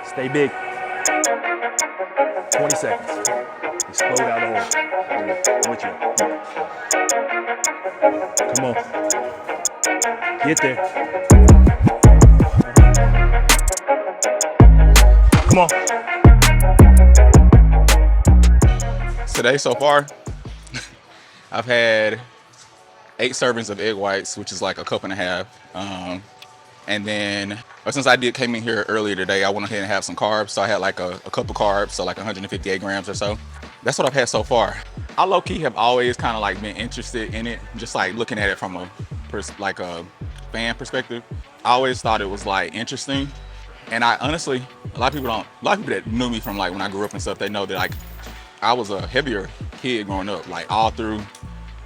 Stay big. 20 seconds. Explode out the hole. I'm with you. Come on. Get there. Come on. Today so far, I've had 8 servings of egg whites, which is like a cup and a half. And then since I came in here earlier today, I went ahead and have some carbs. So I had like a cup of carbs, so like 158 grams or so. That's what I've had so far. I low-key have always kind of like been interested in it, just like looking at it from a fan perspective. I always thought it was like interesting. And I honestly, a lot of people that knew me from like when I grew up and stuff, they know that like I was a heavier kid growing up, like all through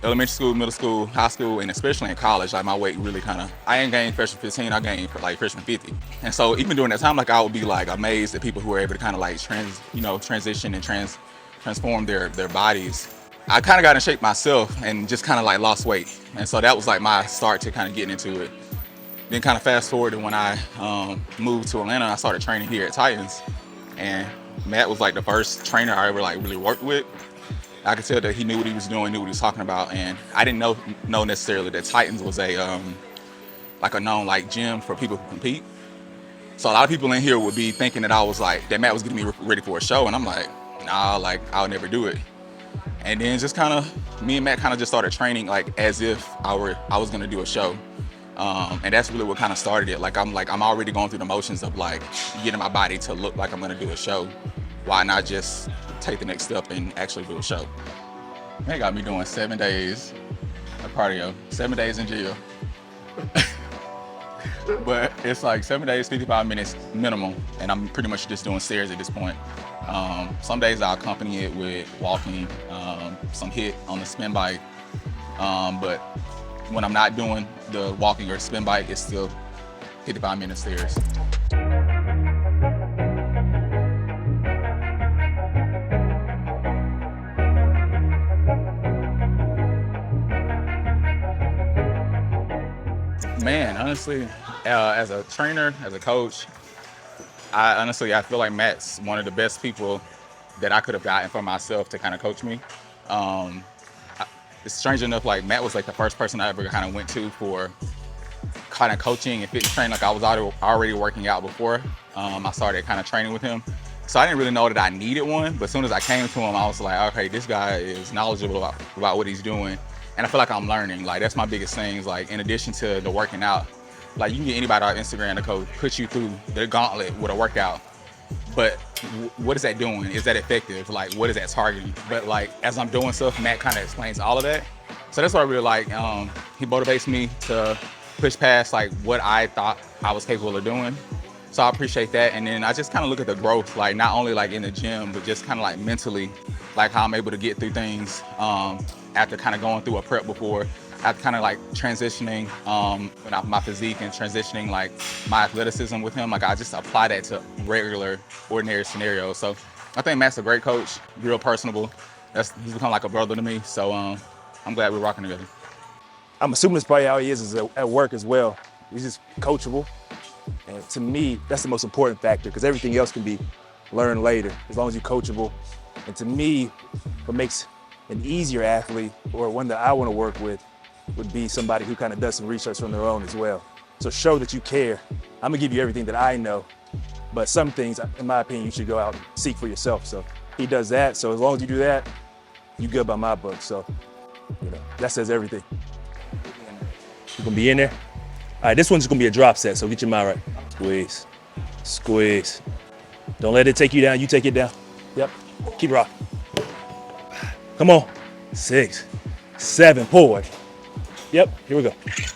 elementary school, middle school, high school, and especially in college. Like my weight really I ain't gained freshman 15, I gained for like freshman 50. And so even during that time, like I would be like amazed at people who were able to kind of like transition and transform their bodies. I kind of got in shape myself and just kind of like lost weight. And so that was like my start to kind of getting into it. Then kind of fast forward to when I moved to Atlanta, I started training here at Titans. And Matt was like the first trainer I ever like really worked with. I could tell that he knew what he was doing, knew what he was talking about, and I didn't know necessarily that Titans was a known like gym for people who compete. So a lot of people in here would be thinking that that Matt was getting me ready for a show, and I'm like, nah, like I'll never do it. And then just kind of me and Matt kind of just started training like as if I was gonna do a show. And that's really what kind of started it. I'm already going through the motions of like getting my body to look like I'm gonna do a show. Why not just take the next step and actually do a show? They got me doing 7 days of cardio, 7 days in jail. But it's like 7 days, 55 minutes minimum, and I'm pretty much just doing stairs at this point. Some days I'll accompany it with walking, some HIIT on the spin bike, but when I'm not doing the walking or spin bike, it's still 55 minute stairs. Man, honestly, as a trainer, as a coach, I feel like Matt's one of the best people that I could have gotten for myself to kind of coach me. It's strange enough, like Matt was like the first person I ever kind of went to for kind of coaching and fitness training. Like I was already working out before I started kind of training with him. So I didn't really know that I needed one, but as soon as I came to him, I was like, okay, this guy is knowledgeable about what he's doing. And I feel like I'm learning. Like that's my biggest thing is like, in addition to the working out, like you can get anybody on Instagram to put you through the gauntlet with a workout. But what is that doing? Is that effective? Like, what is that targeting? But like, as I'm doing stuff, Matt kind of explains all of that. So that's what I really like. He motivates me to push past like what I thought I was capable of doing. So I appreciate that. And then I just kind of look at the growth, like not only like in the gym, but just kind of like mentally, like how I'm able to get through things after kind of going through a prep before. After kind of like transitioning my physique and transitioning like my athleticism with him, like I just apply that to regular, ordinary scenarios. So I think Matt's a great coach, real personable. He's become like a brother to me. So I'm glad we're rocking together. I'm assuming that's probably how he is at work as well. He's just coachable. And to me, that's the most important factor because everything else can be learned later as long as you're coachable. And to me, what makes an easier athlete or one that I want to work with would be somebody who kind of does some research on their own as well. So show that you care. I'm gonna give you everything that I know, but some things, in my opinion, you should go out and seek for yourself. So he does that. So as long as you do that, you good by my book. So, that says everything. You're gonna be in there. All right, this one's gonna be a drop set, so get your mind right. Squeeze, squeeze. Don't let it take you down, you take it down. Yep, keep rocking. Come on, 6, 7, forward. Yep, here we go.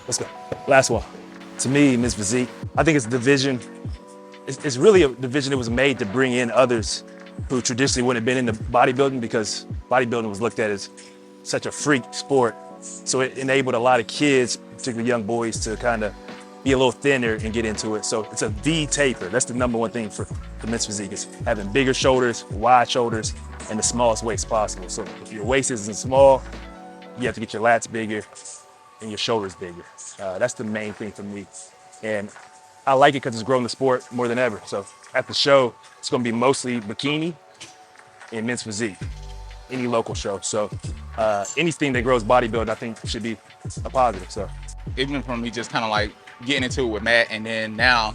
Let's go. Last one. To me, Ms. Physique, I think it's a division. It's really a division that was made to bring in others who traditionally wouldn't have been into bodybuilding because bodybuilding was looked at as such a freak sport. So it enabled a lot of kids, particularly young boys, to kind of be a little thinner and get into it. So it's a V taper. That's the number one thing for Ms. Physique is having bigger shoulders, wide shoulders, and the smallest waist possible. So if your waist isn't small, you have to get your lats bigger and your shoulders bigger. That's the main thing for me. And I like it because it's grown the sport more than ever. So at the show, it's going to be mostly bikini and men's physique, any local show. So anything that grows bodybuilding, I think should be a positive. So Even from me just kind of like getting into it with Matt, and then now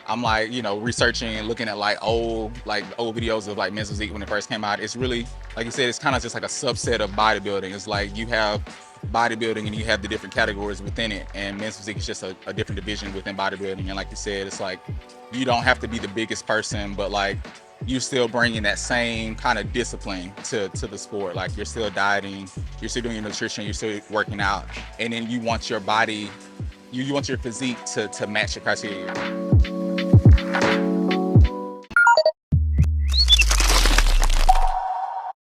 I'm like, researching and looking at like old videos of like men's physique when it first came out. It's really, like you said, it's kind of just like a subset of bodybuilding. It's like you have bodybuilding and you have the different categories within it, and men's physique is just a different division within bodybuilding. And like you said, it's like you don't have to be the biggest person, but like you're still bringing that same kind of discipline to the sport. Like you're still dieting, you're still doing your nutrition, you're still working out, and then you want your body, you want your physique to match your criteria.